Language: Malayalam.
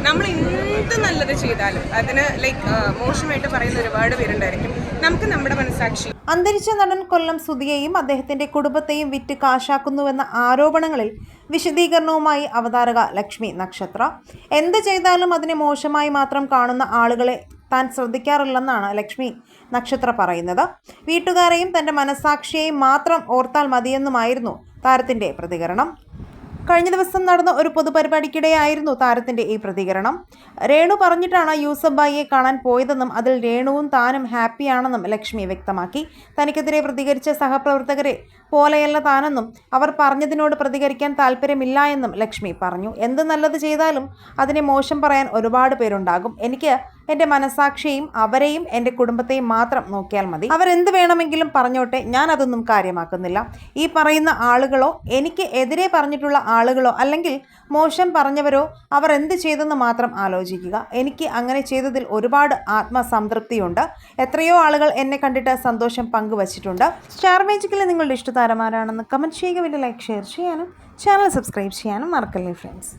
നമ്മൾ എന്ത് നല്ലത് ചെയ്താലും അതിന് മോശമായിട്ട് പറയുന്ന ഒരുപാട് പേരുണ്ടായിരിക്കും. നമുക്ക് നമ്മുടെ മനസാക്ഷി. അന്തരിച്ച നടൻ കൊല്ലം സുധിയെയും അദ്ദേഹത്തിന്റെ കുടുംബത്തെയും വിറ്റ് കാശാക്കുന്നുവെന്ന ആരോപണങ്ങളിൽ വിശദീകരണവുമായി അവതാരക ലക്ഷ്മി നക്ഷത്ര. എന്ത് ചെയ്താലും അതിനെ മോശമായി മാത്രം കാണുന്ന ആളുകളെ താൻ ശ്രദ്ധിക്കാറില്ലെന്നാണ് ലക്ഷ്മി നക്ഷത്ര പറയുന്നത്. വീട്ടുകാരെയും തന്റെ മനസാക്ഷിയെയും മാത്രം ഓർത്താൽ മതിയെന്നുമായിരുന്നു താരത്തിന്റെ പ്രതികരണം. കഴിഞ്ഞ ദിവസം നടന്ന ഒരു പൊതുപരിപാടിക്കിടെയായിരുന്നു താരത്തിന്റെ ഈ പ്രതികരണം. രേണു പറഞ്ഞിട്ടാണ് യൂസഫ് ഭായിയെ കാണാൻ പോയതെന്നും അതിൽ രേണുവും താനും ഹാപ്പിയാണെന്നും ലക്ഷ്മി വ്യക്തമാക്കി. തനിക്കെതിരെ പ്രതികരിച്ച സഹപ്രവർത്തകരെ പോലെയല്ല താനെന്നും അവർ പറഞ്ഞതിനോട് പ്രതികരിക്കാൻ താല്പര്യമില്ല എന്നും ലക്ഷ്മി പറഞ്ഞു. എന്ത് നല്ലത് ചെയ്താലും അതിനെ മോശം പറയാൻ ഒരുപാട് പേരുണ്ടാകും. എനിക്ക് എൻ്റെ മനസാക്ഷിയെയും അവരെയും എൻ്റെ കുടുംബത്തെയും മാത്രം നോക്കിയാൽ മതി. അവരെന്ത് വേണമെങ്കിലും പറഞ്ഞോട്ടെ, ഞാൻ അതൊന്നും കാര്യമാക്കുന്നില്ല. ഈ പറയുന്ന ആളുകളോ എനിക്ക് എതിരെ പറഞ്ഞിട്ടുള്ള ആളുകളോ അല്ലെങ്കിൽ മോശം പറഞ്ഞവരോ അവർ എന്ത് ചെയ്തെന്ന് മാത്രം ആലോചിക്കുക. എനിക്ക് അങ്ങനെ ചെയ്തതിൽ ഒരുപാട് ആത്മസംതൃപ്തിയുണ്ട്. എത്രയോ ആളുകൾ എന്നെ കണ്ടിട്ട് സന്തോഷം പങ്കുവച്ചിട്ടുണ്ട്. സ്റ്റാർ മാജിക്കിലെ നിങ്ങളുടെ ഇഷ്ടതാരമാരാണെന്ന് കമൻറ്റ് ചെയ്യുക. വീഡിയോ ലൈക്ക് ഷെയർ ചെയ്യാനും ചാനൽ സബ്സ്ക്രൈബ് ചെയ്യാനും മറക്കല്ലേ ഫ്രണ്ട്സ്.